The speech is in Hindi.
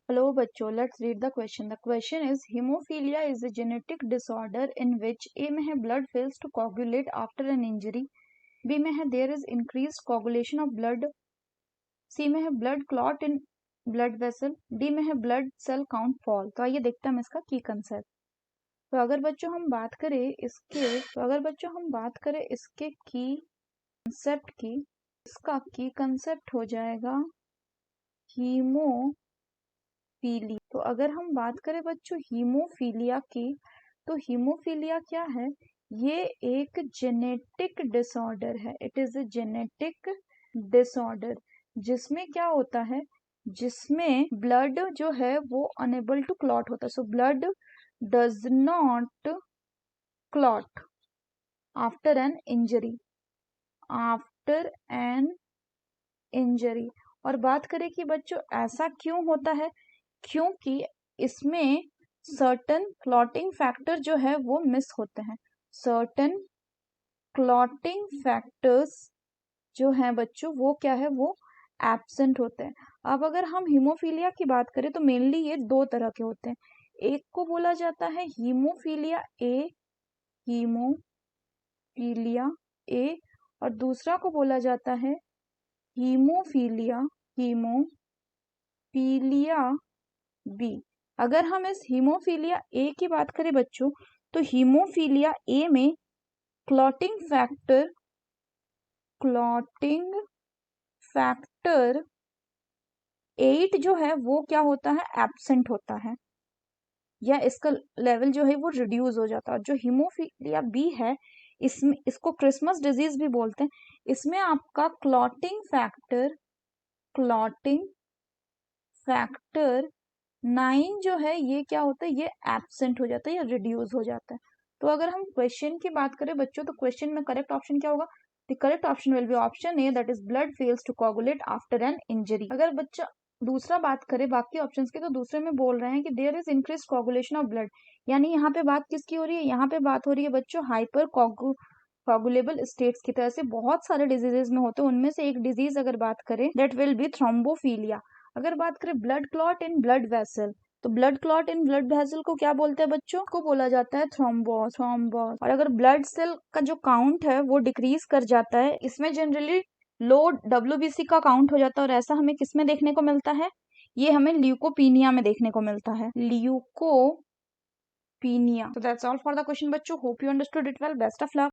Hello बच्चों, let's read the question. The question is hemophilia is a genetic disorder in which A में है blood fails to coagulate after an injury, B में है there is increased coagulation of blood, C में है blood clot in blood vessel, D में है blood cell count fall. तो आइए देखते हैं हम इसका की कंसेप्ट. तो अगर बच्चों हम बात करें इसके की कंसेप्ट की, इसका की कंसेप्ट हो जाएगा हीमोफीलिया. तो अगर हम बात करें बच्चों हीमोफीलिया की, तो हीमोफीलिया क्या है? ये एक जेनेटिक डिसऑर्डर है. It is a genetic disorder जिसमें क्या होता है, जिसमें ब्लड जो है वो अनेबल टू क्लॉट होता है. So blood does not clot after an injury. और बात करें कि बच्चों ऐसा क्यों होता है, क्योंकि इसमें सर्टेन क्लॉटिंग फैक्टर जो है वो मिस होते हैं. सर्टेन क्लॉटिंग फैक्टर्स जो हैं बच्चों वो क्या है, वो एब्सेंट होते हैं. अब अगर हम हीमोफीलिया की बात करें तो मेनली ये दो तरह के होते हैं. एक को बोला जाता है हीमोफीलिया ए, और दूसरा को बोला जाता है हीमोफीलिया बी. अगर हम इस हीमोफीलिया ए की बात करें बच्चों, तो हीमोफीलिया ए में क्लॉटिंग फैक्टर 8 जो है वो क्या होता है, एब्सेंट होता है, या इसका लेवल जो है वो रिड्यूस हो जाता है. और जो हीमोफीलिया बी है, इसको क्रिसमस डिजीज भी बोलते हैं. इसमें आपका क्लॉटिंग फैक्टर 9 जो है ये क्या होता है, ये एब्सेंट हो जाता है या रिड्यूस हो जाता है. तो अगर हम क्वेश्चन की बात करें बच्चों, तो क्वेश्चन में करेक्ट ऑप्शन क्या होगा? The correct option will be option A, that is blood fails to coagulate after an injury. अगर बच्चा दूसरा बात करें बाकी ऑप्शंस की, तो दूसरे में बोल रहे हैं कि there is increase coagulation of blood. यानी यहाँ पे बात किसकी हो रही है? यहाँ पे बात हो रही है बच्चों हाइपर कोगुलेबल स्टेट्स की. तरह से बहुत सारे डिजीजेज में होते हैं, उनमें से एक डिजीज अगर बात करें दैट विल बी थ्रोम्बोफीलिया. अगर बात करें blood clot in blood vessel, तो blood clot in blood vessel को क्या बोलते हैं बच्चों? को बोला जाता है थ्रोम्बोस. और अगर ब्लड सेल का जो काउंट है वो डिक्रीज कर जाता है, इसमें जनरली लो WBC का काउंट हो जाता है. और ऐसा हमें किसमें देखने को मिलता है? ये हमें ल्यूकोपीनिया में देखने को मिलता है, leucopenia. So that's all for the question बच्चों. Hope you understood it well. Best of luck.